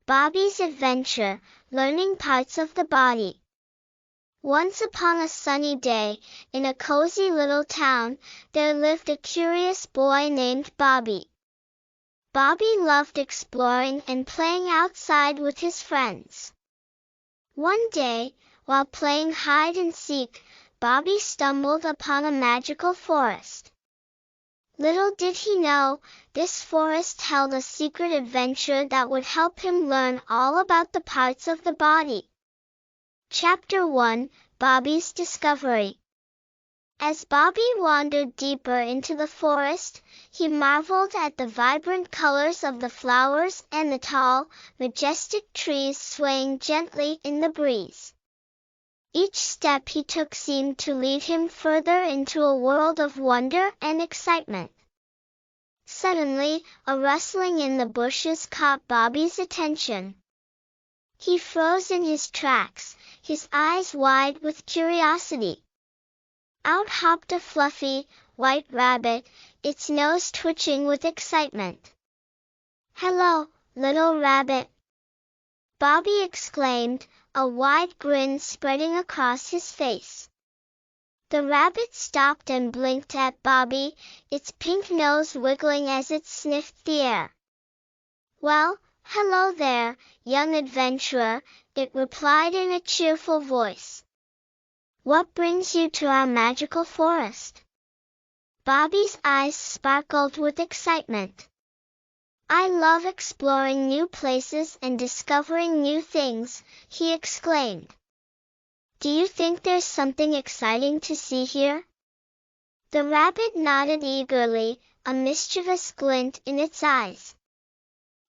Bobby's Adventure, Learning Parts of the Body. Once upon a sunny day, in a cozy little town, there lived a curious boy named Bobby. Bobby loved exploring and playing outside with his friends. One day, while playing hide and seek, Bobby stumbled upon a magical forest. Little did he know, this forest held a secret adventure that would help him learn all about the parts of the body. Chapter 1, Bobby's Discovery. As Bobby wandered deeper into the forest, he marveled at the vibrant colors of the flowers and the tall, majestic trees swaying gently in the breeze. Each step he took seemed to lead him further into a world of wonder and excitement. Suddenly, a rustling in the bushes caught Bobby's attention. He froze in his tracks, his eyes wide with curiosity. Out hopped a fluffy, white rabbit, its nose twitching with excitement. "Hello, little rabbit!" Bobby exclaimed, a wide grin spreading across his face. The rabbit stopped and blinked at Bobby, its pink nose wiggling as it sniffed the air. "Well, hello there, young adventurer," it replied in a cheerful voice. "What brings you to our magical forest?" Bobby's eyes sparkled with excitement. "I love exploring new places and discovering new things," he exclaimed. "Do you think there's something exciting to see here?" The rabbit nodded eagerly, a mischievous glint in its eyes.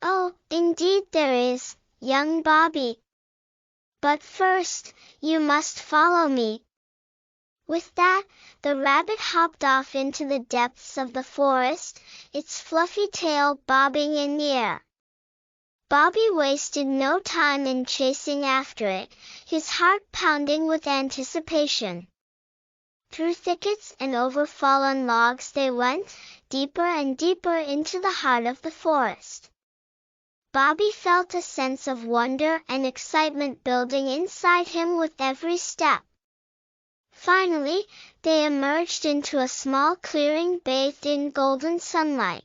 "Oh, indeed there is, young Bobby. But first, you must follow me." With that, the rabbit hopped off into the depths of the forest, its fluffy tail bobbing in the air. Bobby wasted no time in chasing after it, his heart pounding with anticipation. Through thickets and over fallen logs they went, deeper and deeper into the heart of the forest. Bobby felt a sense of wonder and excitement building inside him with every step. Finally, they emerged into a small clearing bathed in golden sunlight.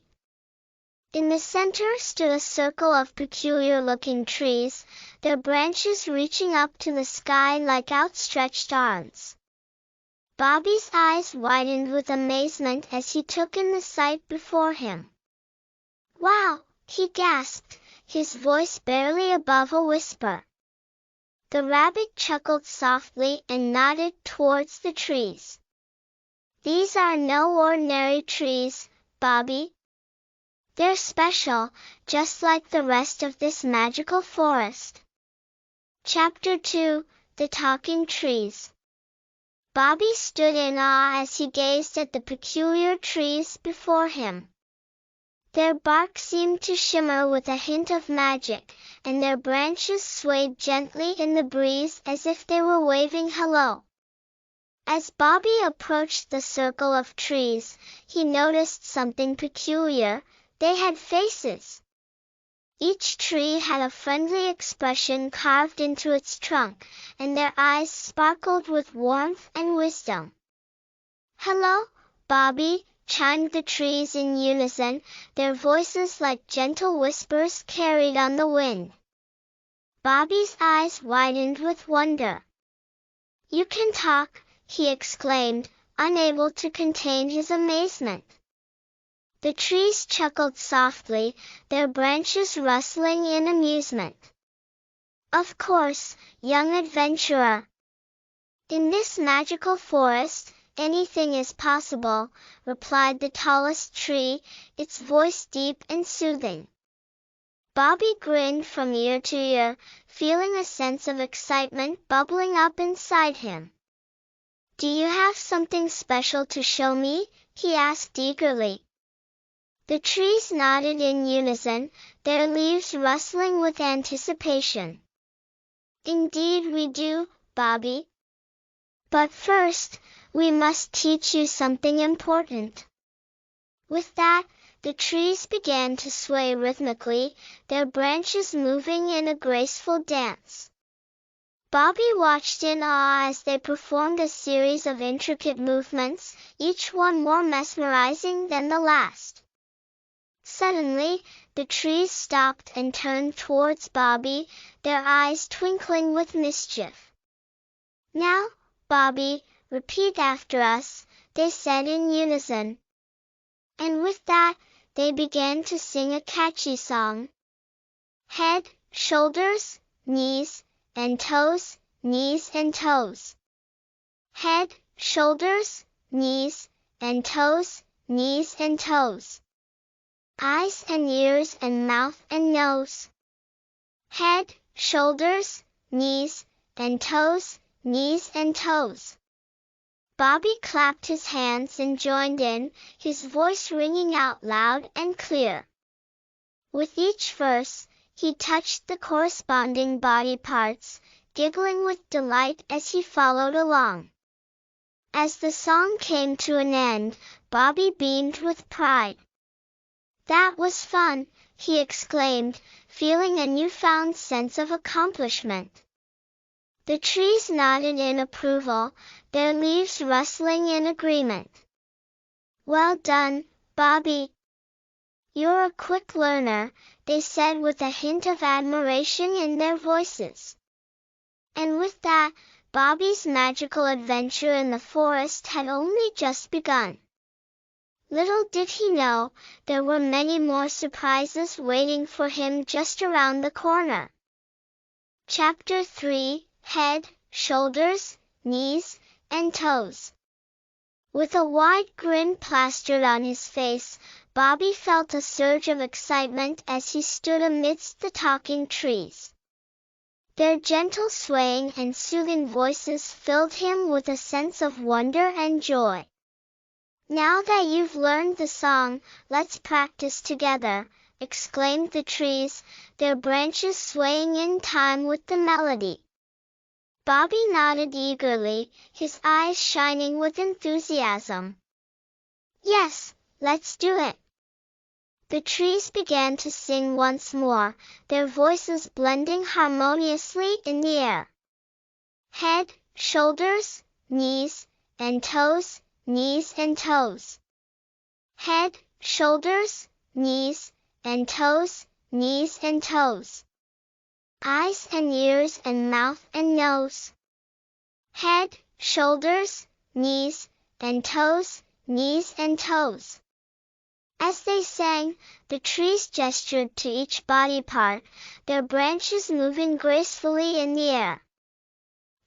In the center stood a circle of peculiar-looking trees, their branches reaching up to the sky like outstretched arms. Bobby's eyes widened with amazement as he took in the sight before him. "Wow!" he gasped, his voice barely above a whisper. The rabbit chuckled softly and nodded towards the trees. "These are no ordinary trees, Bobby. They're special, just like the rest of this magical forest." Chapter 2, The Talking Trees. Bobby stood in awe as he gazed at the peculiar trees before him. Their bark seemed to shimmer with a hint of magic, and their branches swayed gently in the breeze as if they were waving hello. As Bobby approached the circle of trees, he noticed something peculiar. They had faces. Each tree had a friendly expression carved into its trunk, and their eyes sparkled with warmth and wisdom. "Hello, Bobby," chimed the trees in unison, their voices like gentle whispers carried on the wind. Bobby's eyes widened with wonder. "You can talk," he exclaimed, unable to contain his amazement. The trees chuckled softly, their branches rustling in amusement. "Of course, young adventurer. In this magical forest, anything is possible," replied the tallest tree, its voice deep and soothing. Bobby grinned from ear to ear, feeling a sense of excitement bubbling up inside him. "Do you have something special to show me?" he asked eagerly. The trees nodded in unison, their leaves rustling with anticipation. "Indeed we do, Bobby. But first, we must teach you something important." With that, the trees began to sway rhythmically, their branches moving in a graceful dance. Bobby watched in awe as they performed a series of intricate movements, each one more mesmerizing than the last. Suddenly, the trees stopped and turned towards Bobby, their eyes twinkling with mischief. "Now, Bobby, repeat after us," they said in unison. And with that, they began to sing a catchy song. Head, shoulders, knees, and toes, knees and toes. Head, shoulders, knees, and toes, knees and toes. Eyes and ears and mouth and nose. Head, shoulders, knees, and toes, knees and toes. Bobby clapped his hands and joined in, his voice ringing out loud and clear. With each verse, he touched the corresponding body parts, giggling with delight as he followed along. As the song came to an end, Bobby beamed with pride. "That was fun," he exclaimed, feeling a newfound sense of accomplishment. The trees nodded in approval, their leaves rustling in agreement. "Well done, Bobby. You're a quick learner," they said with a hint of admiration in their voices. And with that, Bobby's magical adventure in the forest had only just begun. Little did he know, there were many more surprises waiting for him just around the corner. Chapter 3: Head, Shoulders, Knees, and Toes. With a wide grin plastered on his face, Bobby felt a surge of excitement as he stood amidst the talking trees. Their gentle swaying and soothing voices filled him with a sense of wonder and joy. "Now that you've learned the song, let's practice together," exclaimed the trees, their branches swaying in time with the melody. Bobby nodded eagerly, his eyes shining with enthusiasm. "Yes, let's do it." The trees began to sing once more, their voices blending harmoniously in the air. Head, shoulders, knees, and toes, knees and toes. Head, shoulders, knees, and toes, knees and toes. Eyes and ears and mouth and nose. Head, shoulders, knees, and toes, knees and toes. As they sang, the trees gestured to each body part, their branches moving gracefully in the air.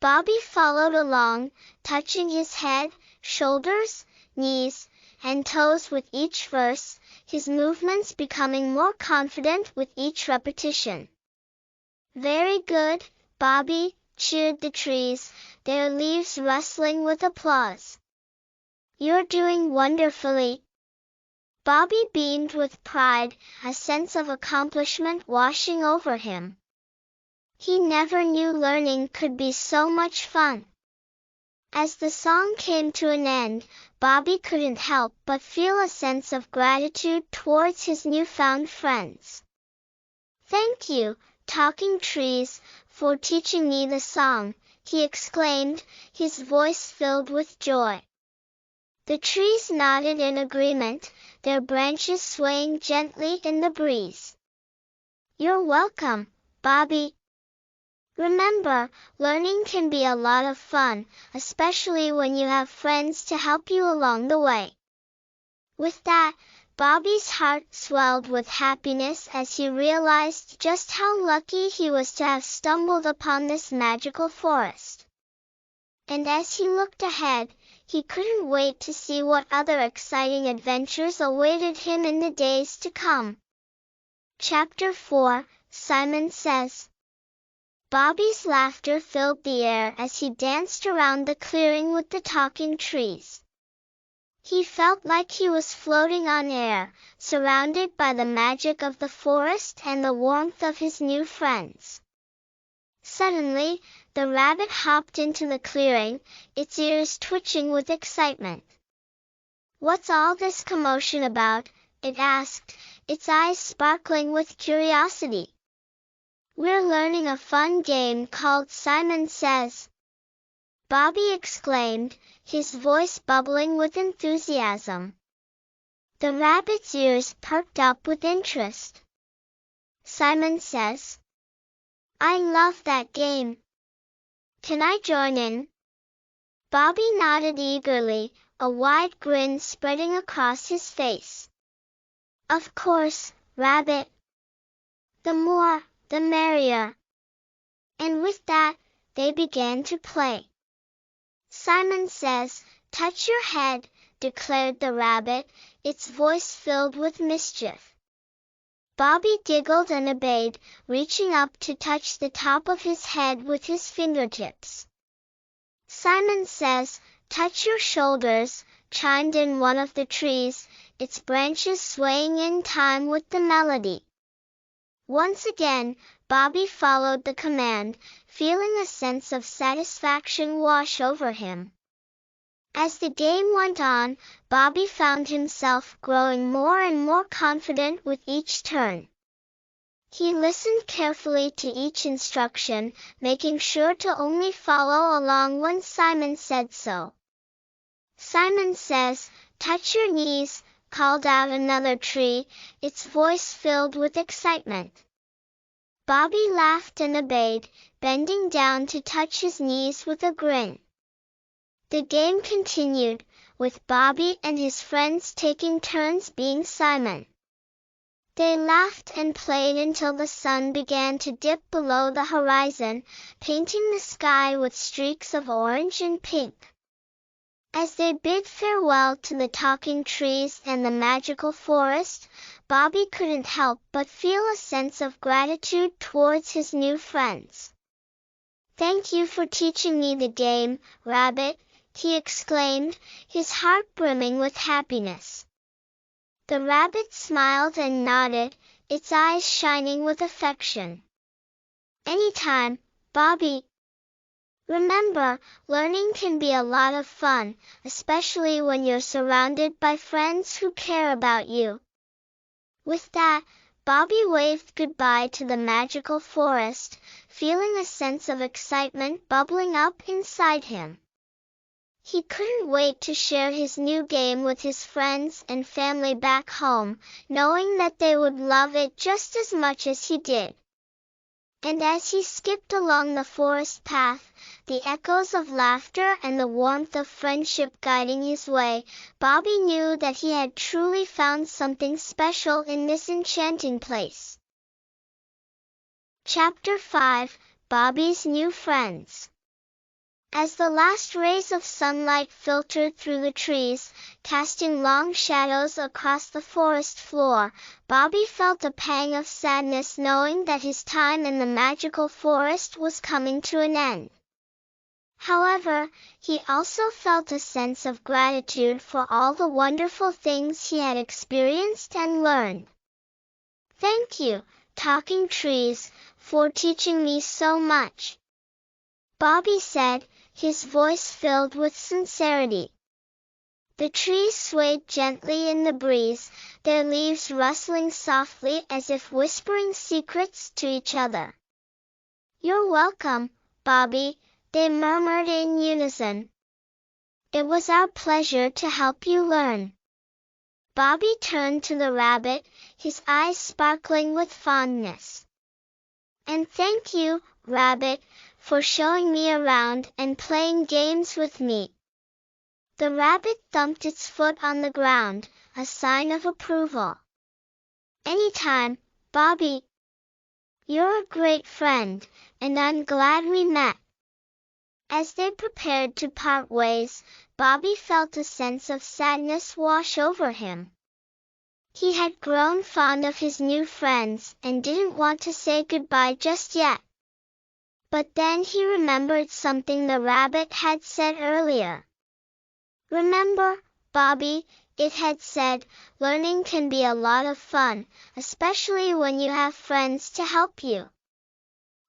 Bobby followed along, touching his head, shoulders, knees, and toes with each verse, his movements becoming more confident with each repetition. "Very good, Bobby," cheered the trees, their leaves rustling with applause. "You're doing wonderfully." Bobby beamed with pride, a sense of accomplishment washing over him. He never knew learning could be so much fun. As the song came to an end, Bobby couldn't help but feel a sense of gratitude towards his newfound friends. "Thank you, talking trees, for teaching me the song," he exclaimed, his voice filled with joy. The trees nodded in agreement, their branches swaying gently in the breeze. "You're welcome, Bobby. Remember, learning can be a lot of fun, especially when you have friends to help you along the way." With that, Bobby's heart swelled with happiness as he realized just how lucky he was to have stumbled upon this magical forest. And as he looked ahead, he couldn't wait to see what other exciting adventures awaited him in the days to come. Chapter 4: Simon Says. Bobby's laughter filled the air as he danced around the clearing with the talking trees. He felt like he was floating on air, surrounded by the magic of the forest and the warmth of his new friends. Suddenly, the rabbit hopped into the clearing, its ears twitching with excitement. "What's all this commotion about?" it asked, its eyes sparkling with curiosity. "We're learning a fun game called Simon Says," Bobby exclaimed, his voice bubbling with enthusiasm. The rabbit's ears perked up with interest. "Simon Says? I love that game. Can I join in?" Bobby nodded eagerly, a wide grin spreading across his face. "Of course, Rabbit. The more, the merrier." And with that, they began to play. "Simon Says, touch your head," declared the rabbit, its voice filled with mischief. Bobby giggled and obeyed, reaching up to touch the top of his head with his fingertips. "Simon Says, touch your shoulders," chimed in one of the trees, its branches swaying in time with the melody. Once again, Bobby followed the command, feeling a sense of satisfaction wash over him. As the game went on, Bobby found himself growing more and more confident with each turn. He listened carefully to each instruction, making sure to only follow along when Simon said so. "Simon Says, touch your knees," called out another tree, its voice filled with excitement. Bobby laughed and obeyed, bending down to touch his knees with a grin. The game continued, with Bobby and his friends taking turns being Simon. They laughed and played until the sun began to dip below the horizon, painting the sky with streaks of orange and pink. As they bid farewell to the talking trees and the magical forest, Bobby couldn't help but feel a sense of gratitude towards his new friends. "Thank you for teaching me the game, Rabbit," he exclaimed, his heart brimming with happiness. The rabbit smiled and nodded, its eyes shining with affection. "Anytime, Bobby. Remember, learning can be a lot of fun, especially when you're surrounded by friends who care about you." With that, Bobby waved goodbye to the magical forest, feeling a sense of excitement bubbling up inside him. He couldn't wait to share his new game with his friends and family back home, knowing that they would love it just as much as he did. And as he skipped along the forest path, the echoes of laughter and the warmth of friendship guiding his way, Bobby knew that he had truly found something special in this enchanting place. Chapter 5: Bobby's New Friends. As the last rays of sunlight filtered through the trees, casting long shadows across the forest floor, Bobby felt a pang of sadness knowing that his time in the magical forest was coming to an end. However, he also felt a sense of gratitude for all the wonderful things he had experienced and learned. "Thank you, talking trees, for teaching me so much," Bobby said, his voice filled with sincerity. The trees swayed gently in the breeze, their leaves rustling softly as if whispering secrets to each other. "You're welcome, Bobby," they murmured in unison. "It was our pleasure to help you learn." Bobby turned to the rabbit, his eyes sparkling with fondness. "And thank you, Rabbit, for showing me around and playing games with me." The rabbit thumped its foot on the ground, a sign of approval. "Anytime, Bobby. You're a great friend, and I'm glad we met." As they prepared to part ways, Bobby felt a sense of sadness wash over him. He had grown fond of his new friends and didn't want to say goodbye just yet. But then he remembered something the rabbit had said earlier. "Remember, Bobby," it had said, "learning can be a lot of fun, especially when you have friends to help you."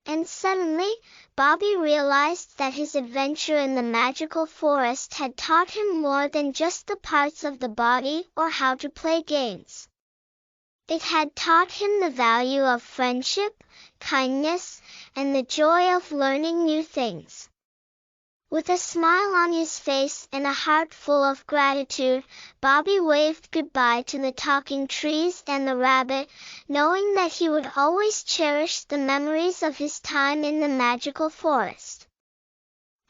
And suddenly, Bobby realized that his adventure in the magical forest had taught him more than just the parts of the body or how to play games. It had taught him the value of friendship, kindness, and the joy of learning new things. With a smile on his face and a heart full of gratitude, Bobby waved goodbye to the talking trees and the rabbit, knowing that he would always cherish the memories of his time in the magical forest.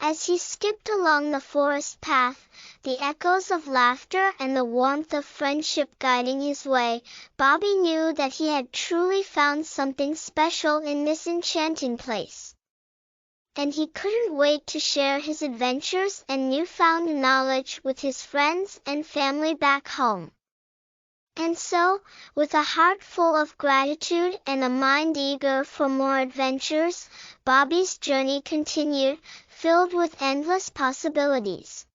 As he skipped along the forest path, the echoes of laughter and the warmth of friendship guiding his way, Bobby knew that he had truly found something special in this enchanting place. And he couldn't wait to share his adventures and newfound knowledge with his friends and family back home. And so, with a heart full of gratitude and a mind eager for more adventures, Bobby's journey continued, filled with endless possibilities.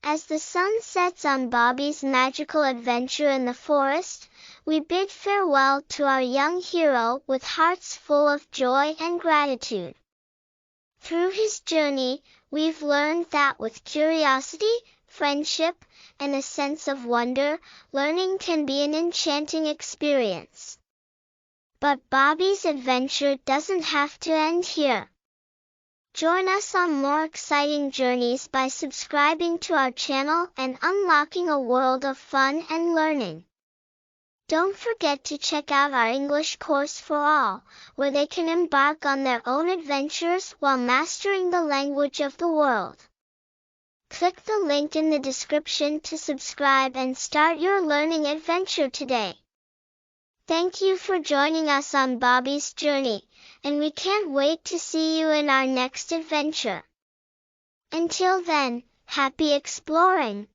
As the sun sets on Bobby's magical adventure in the forest, we bid farewell to our young hero with hearts full of joy and gratitude. Through his journey, we've learned that with curiosity, friendship, and a sense of wonder, learning can be an enchanting experience. But Bobby's adventure doesn't have to end here. Join us on more exciting journeys by subscribing to our channel and unlocking a world of fun and learning. Don't forget to check out our English course for all, where they can embark on their own adventures while mastering the language of the world. Click the link in the description to subscribe and start your learning adventure today. Thank you for joining us on Bobby's journey, and we can't wait to see you in our next adventure. Until then, happy exploring!